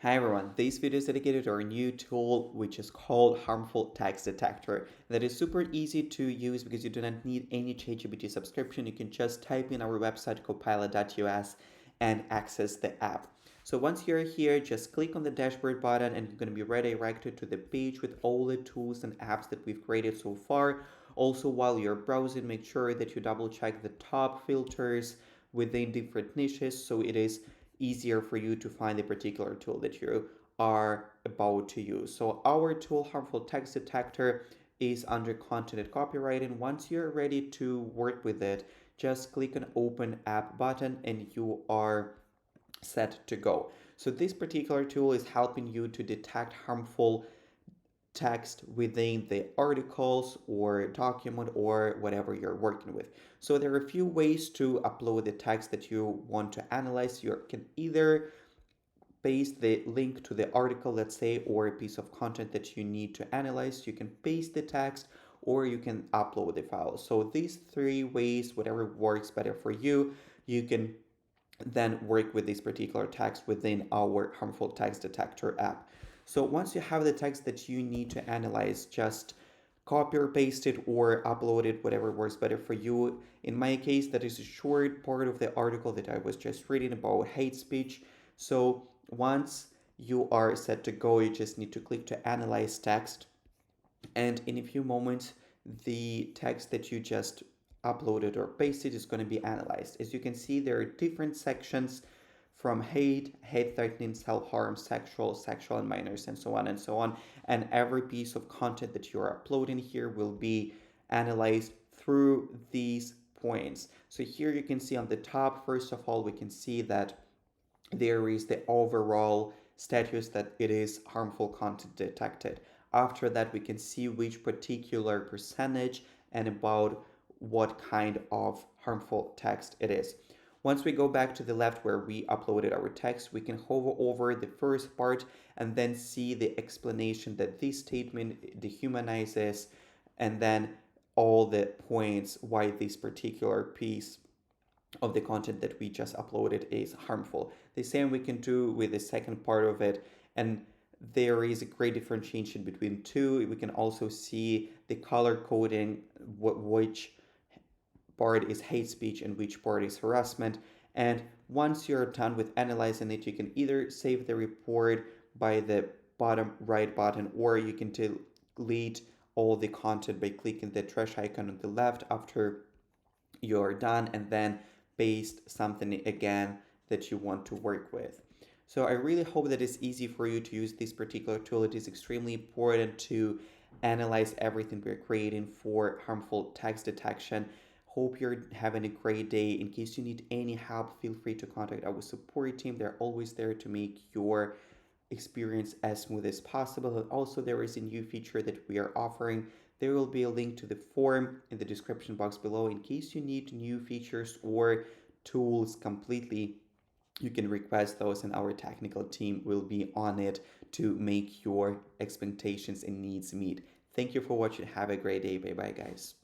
Hi everyone, this video is dedicated to our new tool which is called Harmful Text Detector. That is super easy to use because you do not need any ChatGPT subscription. You can just type in our website copilot.us and access the app. So once you're here, just click on the dashboard button and you're going to be redirected to the page with all the tools and apps that we've created so far. Also, while you're browsing, make sure that you double check the top filters within different niches so it is easier for you to find the particular tool that you are about to use. So our tool, Harmful Text Detector, is under content and copywriting. Once you're ready to work with it, just click on Open App button and you are set to go. So this particular tool is helping you to detect harmful text within the articles or document or whatever you're working with. So there are a few ways to upload the text that you want to analyze. You can either paste the link to the article, let's say, or a piece of content that you need to analyze. You can paste the text or you can upload the file. So these three ways, whatever works better for you, you can then work with this particular text within our Harmful Text Detector app. So once you have the text that you need to analyze, just copy or paste it or upload it, whatever works better for you. In my case, that is a short part of the article that I was just reading about hate speech. So once you are set to go, you just need to click to analyze text. And in a few moments, the text that you just uploaded or pasted is going to be analyzed. As you can see, there are different sections from hate threatening, self-harm, sexual and minors, and so on and so on. And every piece of content that you're uploading here will be analyzed through these points. So here you can see on the top, first of all, we can see that there is the overall status that it is harmful content detected. After that, we can see which particular percentage and about what kind of harmful text it is. Once we go back to the left where we uploaded our text, we can hover over the first part and then see the explanation that this statement dehumanizes and then all the points why this particular piece of the content that we just uploaded is harmful. The same we can do with the second part of it, and there is a great differentiation between two. We can also see the color coding, which part is hate speech and which part is harassment. And once you're done with analyzing it, you can either save the report by the bottom right button, or you can delete all the content by clicking the trash icon on the left after you're done, and then paste something again that you want to work with. So I really hope that it's easy for you to use this particular tool. It is extremely important to analyze everything we're creating for harmful text detection. Hope you're having a great day. In case you need any help, feel free to contact our support team. They're always there to make your experience as smooth as possible. And also, there is a new feature that we are offering. There will be a link to the form in the description box below. In case you need new features or tools completely, you can request those and our technical team will be on it to make your expectations and needs meet. Thank you for watching. Have a great day. Bye bye, guys.